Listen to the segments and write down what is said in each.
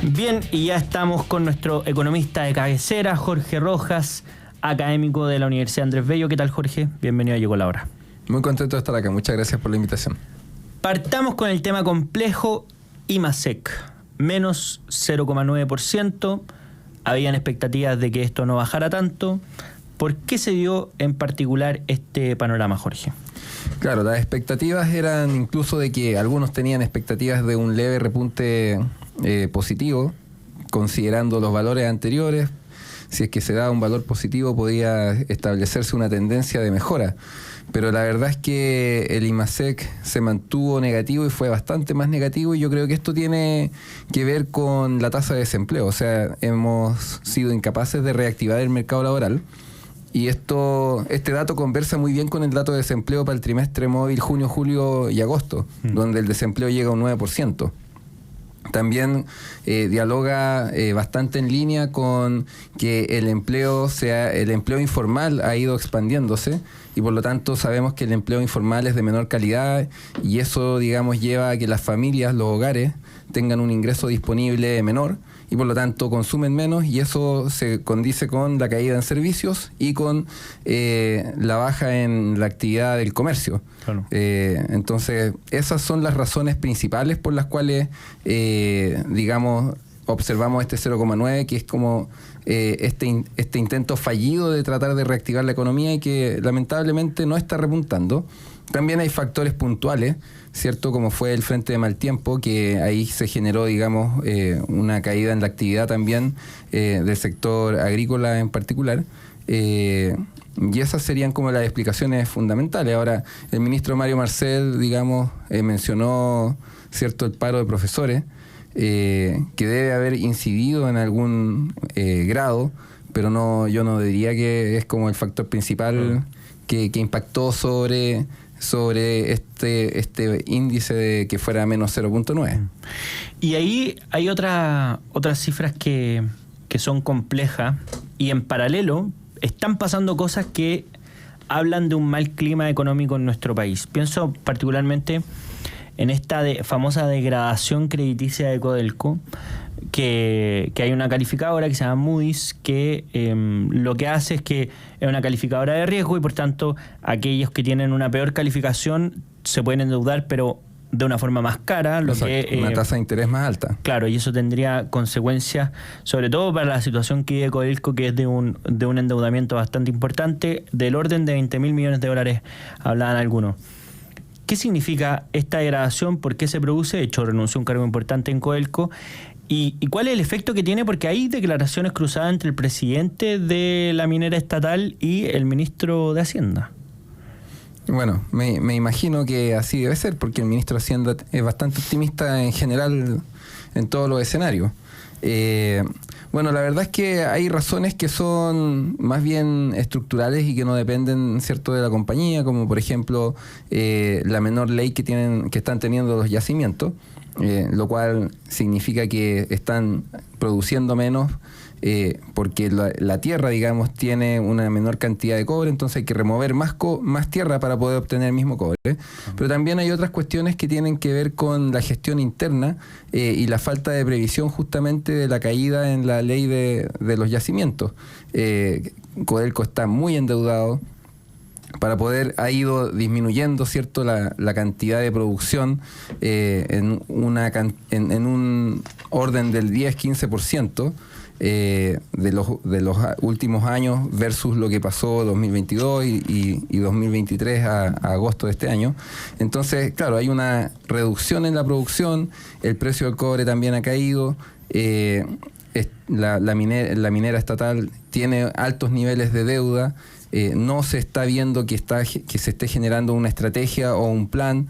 Bien, y ya estamos con nuestro economista de cabecera, Jorge Rojas, académico de la Universidad Andrés Bello. ¿Qué tal, Jorge? Bienvenido a Llegó la Hora. Muy contento de estar acá, muchas gracias por la invitación. Partamos con el tema complejo, IMASEC, menos 0,9%. Habían expectativas de que esto no bajara tanto. ¿Por qué se dio en particular este panorama, Jorge? Claro, las expectativas eran incluso de que algunos tenían expectativas de un leve repunte positivo, considerando los valores anteriores. Si es que se daba un valor positivo, podía establecerse una tendencia de mejora. Pero la verdad es que el IMASEC se mantuvo negativo y fue bastante más negativo, y yo creo que esto tiene que ver con la tasa de desempleo. O sea, hemos sido incapaces de reactivar el mercado laboral. Y este dato conversa muy bien con el dato de desempleo para el trimestre móvil junio, julio y agosto, donde el desempleo llega a un 9%. También dialoga bastante en línea con que el empleo informal ha ido expandiéndose, y por lo tanto sabemos que el empleo informal es de menor calidad, y eso, digamos, lleva a que las familias, los hogares, tengan un ingreso disponible menor y por lo tanto consumen menos, y eso se condice con la caída en servicios y con la baja en la actividad del comercio. Claro. Entonces, esas son las razones principales por las cuales, digamos, observamos este 0,9, que es como este intento fallido de tratar de reactivar la economía y que lamentablemente no está repuntando. También hay factores puntuales, ¿cierto? Como fue el frente de mal tiempo, que ahí se generó, digamos, una caída en la actividad también del sector agrícola en particular. Y esas serían como las explicaciones fundamentales. Ahora, el ministro Mario Marcel, digamos, mencionó, ¿cierto?, el paro de profesores, que debe haber incidido en algún grado, pero yo no diría que es como el factor principal que impactó sobre este índice de que fuera menos 0,9. Y ahí hay otras cifras que son complejas, y en paralelo están pasando cosas que hablan de un mal clima económico en nuestro país. Pienso particularmente en esta famosa degradación crediticia de Codelco, que hay una calificadora que se llama Moody's, que lo que hace es que es una calificadora de riesgo, y por tanto aquellos que tienen una peor calificación se pueden endeudar, pero de una forma más cara. Una tasa de interés más alta. Claro, y eso tendría consecuencias, sobre todo para la situación que vive Codelco, que es de un endeudamiento bastante importante, del orden de 20.000 millones de dólares, hablaban algunos. ¿Qué significa esta degradación? ¿Por qué se produce? De hecho, renunció a un cargo importante en Codelco. ¿Y cuál es el efecto que tiene? Porque hay declaraciones cruzadas entre el presidente de la minera estatal y el ministro de Hacienda. Bueno, me imagino que así debe ser, porque el ministro de Hacienda es bastante optimista en general en todos los escenarios. Bueno, la verdad es que hay razones que son más bien estructurales y que no dependen, ¿cierto?, de la compañía, como por ejemplo la menor ley que están teniendo los yacimientos, lo cual significa que están produciendo menos porque la tierra, digamos, tiene una menor cantidad de cobre, entonces hay que remover más tierra para poder obtener el mismo cobre. Pero también hay otras cuestiones que tienen que ver con la gestión interna y la falta de previsión justamente de la caída en la ley de los yacimientos. Codelco está muy endeudado. Ha ido disminuyendo, ¿cierto?, la cantidad de producción en un orden del 10-15%. De los últimos años versus lo que pasó 2022 y 2023 a agosto de este año. Entonces, claro, hay una reducción en la producción, el precio del cobre también ha caído, la minera estatal tiene altos niveles de deuda. No se está viendo que se esté generando una estrategia o un plan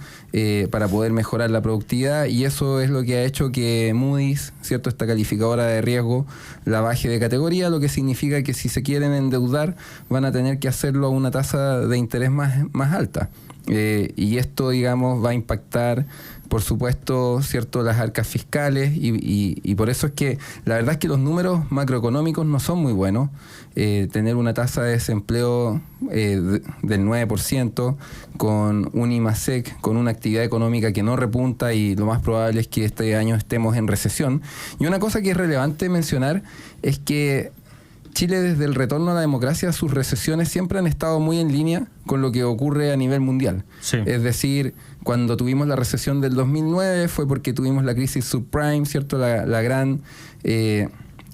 para poder mejorar la productividad, y eso es lo que ha hecho que Moody's, ¿cierto?, esta calificadora de riesgo, la baje de categoría, lo que significa que si se quieren endeudar van a tener que hacerlo a una tasa de interés más alta. Y esto, digamos, va a impactar por supuesto, cierto, las arcas fiscales y por eso es que la verdad es que los números macroeconómicos no son muy buenos. Tener una tasa de desempleo del 9%, con un IMASEC, con una actividad económica que no repunta y lo más probable es que este año estemos en recesión. Y una cosa que es relevante mencionar es que Chile, desde el retorno a la democracia, sus recesiones siempre han estado muy en línea con lo que ocurre a nivel mundial. Sí. Es decir, cuando tuvimos la recesión del 2009 fue porque tuvimos la crisis subprime, ¿cierto? La gran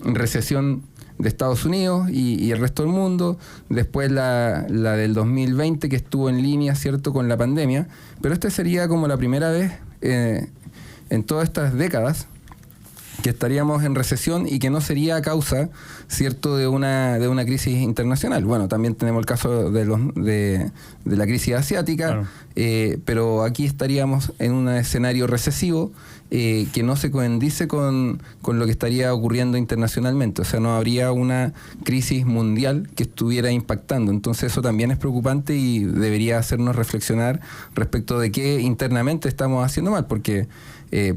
recesión de Estados Unidos y el resto del mundo. Después la del 2020, que estuvo en línea, ¿cierto?, con la pandemia. Pero esta sería como la primera vez en todas estas décadas que estaríamos en recesión y que no sería a causa, ¿cierto?, de una crisis internacional. Bueno, también tenemos el caso de la crisis asiática, claro. Pero aquí estaríamos en un escenario recesivo que no se coincide con lo que estaría ocurriendo internacionalmente. O sea, no habría una crisis mundial que estuviera impactando. Entonces eso también es preocupante y debería hacernos reflexionar respecto de qué internamente estamos haciendo mal, porque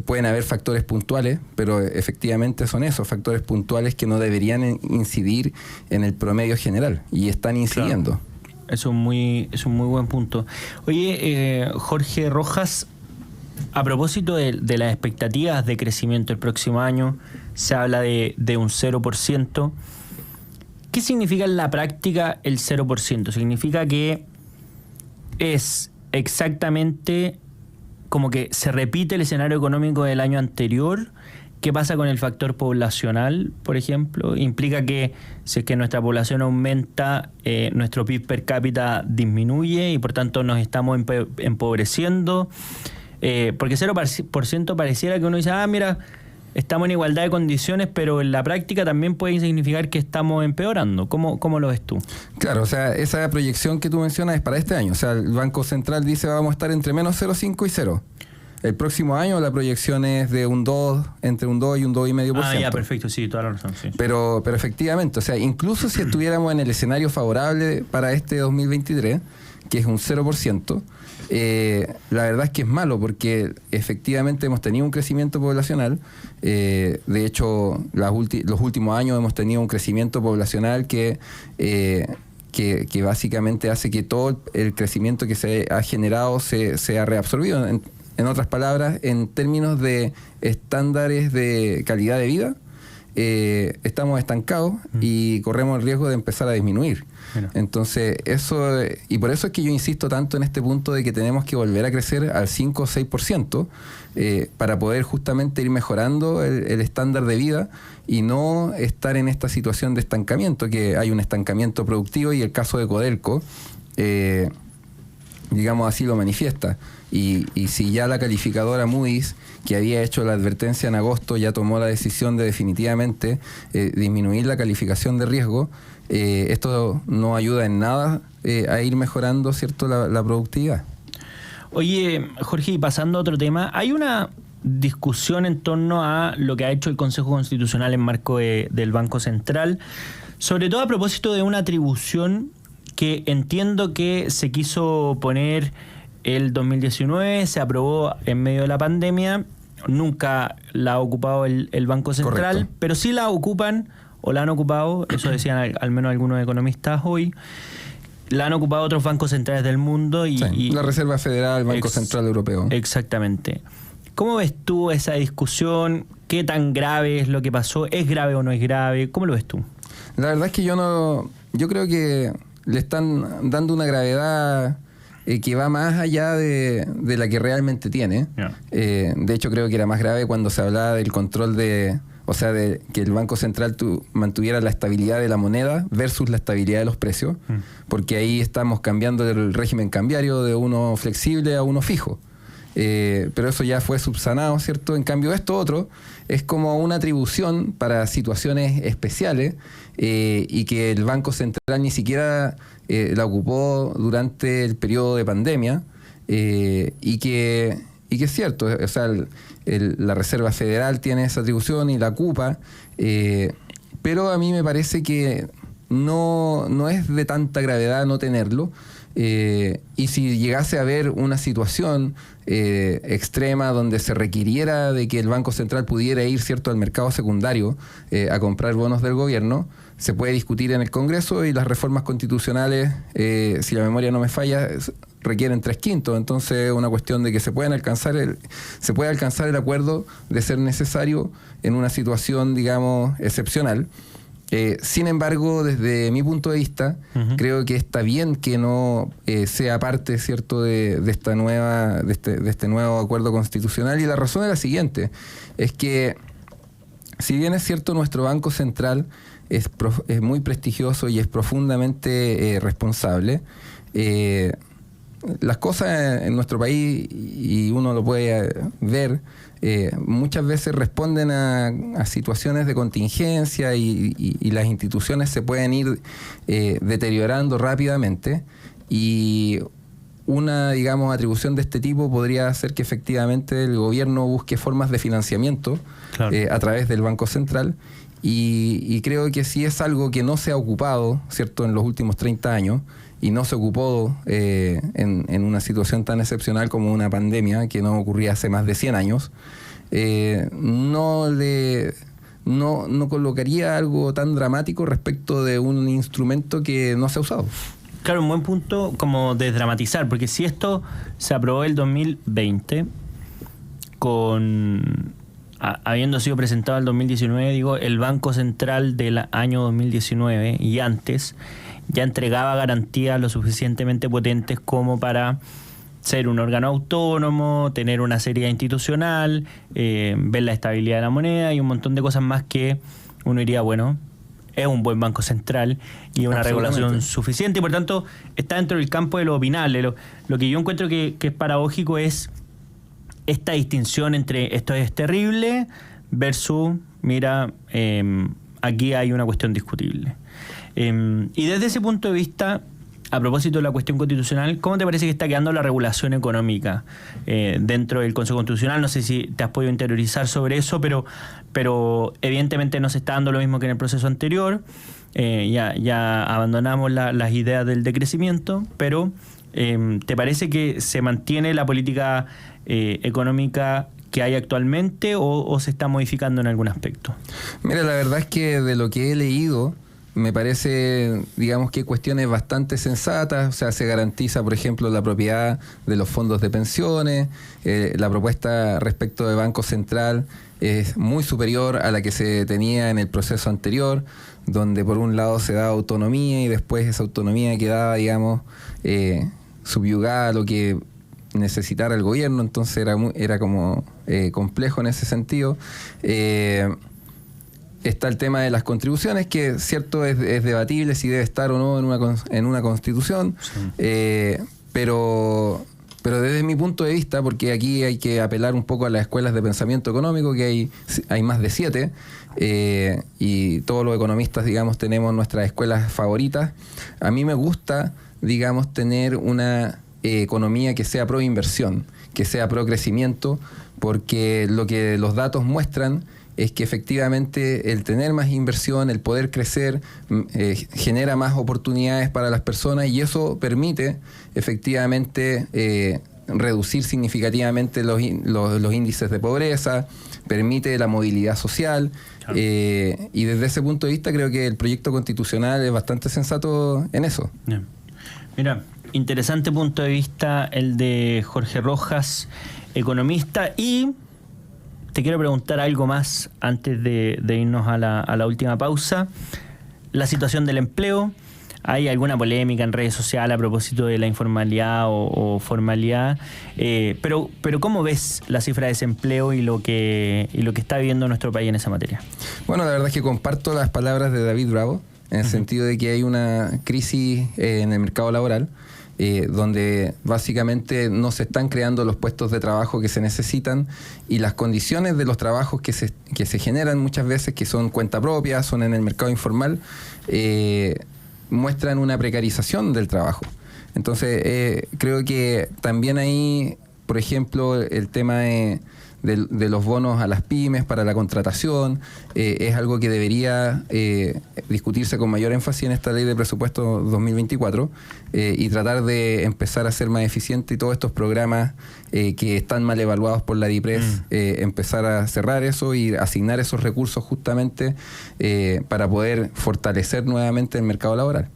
pueden haber factores puntuales, pero efectivamente son esos factores puntuales que no deberían incidir en el promedio general, y están incidiendo. Claro. Es un muy buen punto. Oye, Jorge Rojas, a propósito de las expectativas de crecimiento el próximo año, se habla de un 0%. ¿Qué significa en la práctica el 0%? ¿Significa que es exactamente como que se repite el escenario económico del año anterior? ¿Qué pasa con el factor poblacional, por ejemplo? ¿Implica que si es que nuestra población aumenta, nuestro PIB per cápita disminuye y por tanto nos estamos empobreciendo? Porque 0% pareciera que uno dice, mira, estamos en igualdad de condiciones, pero en la práctica también puede significar que estamos empeorando. ¿Cómo lo ves tú? Claro, o sea, esa proyección que tú mencionas es para este año. O sea, el Banco Central dice vamos a estar entre menos 0,5 y 0. El próximo año la proyección es de un 2, entre un 2 y un 2,5%. Ya, perfecto, sí, toda la razón, sí. Pero efectivamente, o sea, incluso si estuviéramos en el escenario favorable para este 2023, que es un 0%, la verdad es que es malo, porque efectivamente hemos tenido un crecimiento poblacional. De hecho, los últimos años hemos tenido un crecimiento poblacional que básicamente hace que todo el crecimiento que se ha generado sea reabsorbido. En otras palabras, en términos de estándares de calidad de vida, estamos estancados y corremos el riesgo de empezar a disminuir. Bueno. Entonces, y por eso es que yo insisto tanto en este punto de que tenemos que volver a crecer al 5 o 6% para poder justamente ir mejorando el estándar de vida y no estar en esta situación de estancamiento, que hay un estancamiento productivo, y el caso de Codelco, digamos así, lo manifiesta. Y si ya la calificadora Moody's, que había hecho la advertencia en agosto, ya tomó la decisión de definitivamente disminuir la calificación de riesgo, esto no ayuda en nada a ir mejorando, ¿cierto?, la productividad. Oye, Jorge, y pasando a otro tema, hay una discusión en torno a lo que ha hecho el Consejo Constitucional en marco del Banco Central, sobre todo a propósito de una atribución que entiendo que se quiso poner el 2019, se aprobó en medio de la pandemia, nunca la ha ocupado el Banco Central. Correcto. Pero sí la ocupan, o la han ocupado, eso decían al menos algunos economistas hoy, la han ocupado otros bancos centrales del mundo. Y la Reserva Federal, el Banco Central Europeo. Exactamente. ¿Cómo ves tú esa discusión? ¿Qué tan grave es lo que pasó? ¿Es grave o no es grave? ¿Cómo lo ves tú? La verdad es que yo creo que le están dando una gravedad que va más allá de la que realmente tiene. Yeah. De hecho, creo que era más grave cuando se hablaba del control de que el Banco Central mantuviera la estabilidad de la moneda versus la estabilidad de los precios, porque ahí estamos cambiando el régimen cambiario de uno flexible a uno fijo. Pero eso ya fue subsanado, ¿cierto? En cambio, esto otro es como una atribución para situaciones especiales y que el Banco Central ni siquiera la ocupó durante el periodo de pandemia y que es cierto, o sea, la Reserva Federal tiene esa atribución y la ocupa, pero a mí me parece que no es de tanta gravedad no tenerlo. Y si llegase a haber una situación extrema donde se requiriera de que el Banco Central pudiera ir, ¿cierto?, al mercado secundario a comprar bonos del gobierno, se puede discutir en el Congreso, y las reformas constitucionales, si la memoria no me falla, requieren 3/5. Entonces es una cuestión de que se puede alcanzar el acuerdo de ser necesario en una situación, digamos, excepcional. Sin embargo, desde mi punto de vista, creo que está bien que no sea parte, ¿cierto?, de este nuevo acuerdo constitucional, y la razón es la siguiente: es que, si bien es cierto, nuestro Banco Central es muy prestigioso y es profundamente responsable, las cosas en nuestro país, y uno lo puede ver, muchas veces responden a situaciones de contingencia, y las instituciones se pueden ir deteriorando rápidamente, y una, digamos, atribución de este tipo podría hacer que efectivamente el gobierno busque formas de financiamiento, claro, a través del Banco Central, y creo que sí es algo que no se ha ocupado, ¿cierto?, en los últimos 30 años, y no se ocupó en una situación tan excepcional como una pandemia que no ocurría hace más de 100 años, no colocaría algo tan dramático respecto de un instrumento que no se ha usado. Claro, un buen punto como desdramatizar, porque si esto se aprobó el 2020, habiendo sido presentado el 2019, digo, el Banco Central del año 2019 y antes ya entregaba garantías lo suficientemente potentes como para ser un órgano autónomo, tener una seriedad institucional, ver la estabilidad de la moneda y un montón de cosas más que uno diría, bueno, es un buen Banco Central y una regulación suficiente, y por tanto está dentro del campo de lo opinable. Lo que yo encuentro que es paradójico es esta distinción entre esto es terrible versus, mira, aquí hay una cuestión discutible. Y desde ese punto de vista, a propósito de la cuestión constitucional, ¿cómo te parece que está quedando la regulación económica dentro del Consejo Constitucional? No sé si te has podido interiorizar sobre eso, pero evidentemente no se está dando lo mismo que en el proceso anterior. Ya abandonamos las ideas del decrecimiento, pero ¿te parece que se mantiene la política económica que hay actualmente o se está modificando en algún aspecto? Mira, la verdad es que de lo que he leído, me parece, digamos, que hay cuestiones bastante sensatas. O sea, se garantiza, por ejemplo, la propiedad de los fondos de pensiones. La propuesta respecto de Banco Central es muy superior a la que se tenía en el proceso anterior, donde por un lado se daba autonomía y después esa autonomía quedaba, digamos, subyugada a lo que necesitara el gobierno. Entonces era como complejo en ese sentido. Está el tema de las contribuciones, que cierto es debatible si debe estar o no en una constitución, sí. Pero desde mi punto de vista, porque aquí hay que apelar un poco a las escuelas de pensamiento económico, que hay más de 7, y todos los economistas, digamos, tenemos nuestras escuelas favoritas. A mí me gusta, digamos, tener una economía que sea pro inversión, que sea pro crecimiento, porque lo que los datos muestran es que efectivamente el tener más inversión, el poder crecer, genera más oportunidades para las personas, y eso permite efectivamente reducir significativamente los índices de pobreza, permite la movilidad social, claro. Y desde ese punto de vista creo que el proyecto constitucional es bastante sensato en eso. Bien. Mira, interesante punto de vista el de Jorge Rojas, economista. Y te quiero preguntar algo más antes de irnos a la última pausa. La situación del empleo. ¿Hay alguna polémica en redes sociales a propósito de la informalidad o formalidad? Pero ¿cómo ves la cifra de desempleo y lo que está viviendo nuestro país en esa materia? Bueno, la verdad es que comparto las palabras de David Bravo, en el sentido de que hay una crisis en el mercado laboral, donde básicamente no se están creando los puestos de trabajo que se necesitan, y las condiciones de los trabajos que se generan muchas veces, que son cuenta propia, son en el mercado informal, muestran una precarización del trabajo. Entonces, creo que también ahí, por ejemplo, el tema de de los bonos a las pymes para la contratación. Es algo que debería discutirse con mayor énfasis en esta ley de presupuesto 2024 y tratar de empezar a ser más eficiente y todos estos programas que están mal evaluados por la DIPRES, empezar a cerrar eso y asignar esos recursos justamente para poder fortalecer nuevamente el mercado laboral.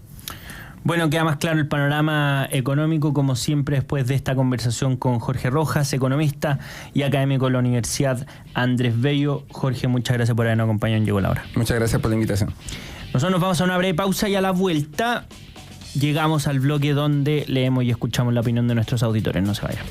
Bueno, queda más claro el panorama económico, como siempre, después de esta conversación con Jorge Rojas, economista y académico de la Universidad Andrés Bello. Jorge, muchas gracias por habernos acompañado en Llegó la Hora. Muchas gracias por la invitación. Nosotros nos vamos a una breve pausa y a la vuelta llegamos al bloque donde leemos y escuchamos la opinión de nuestros auditores. No se vayan.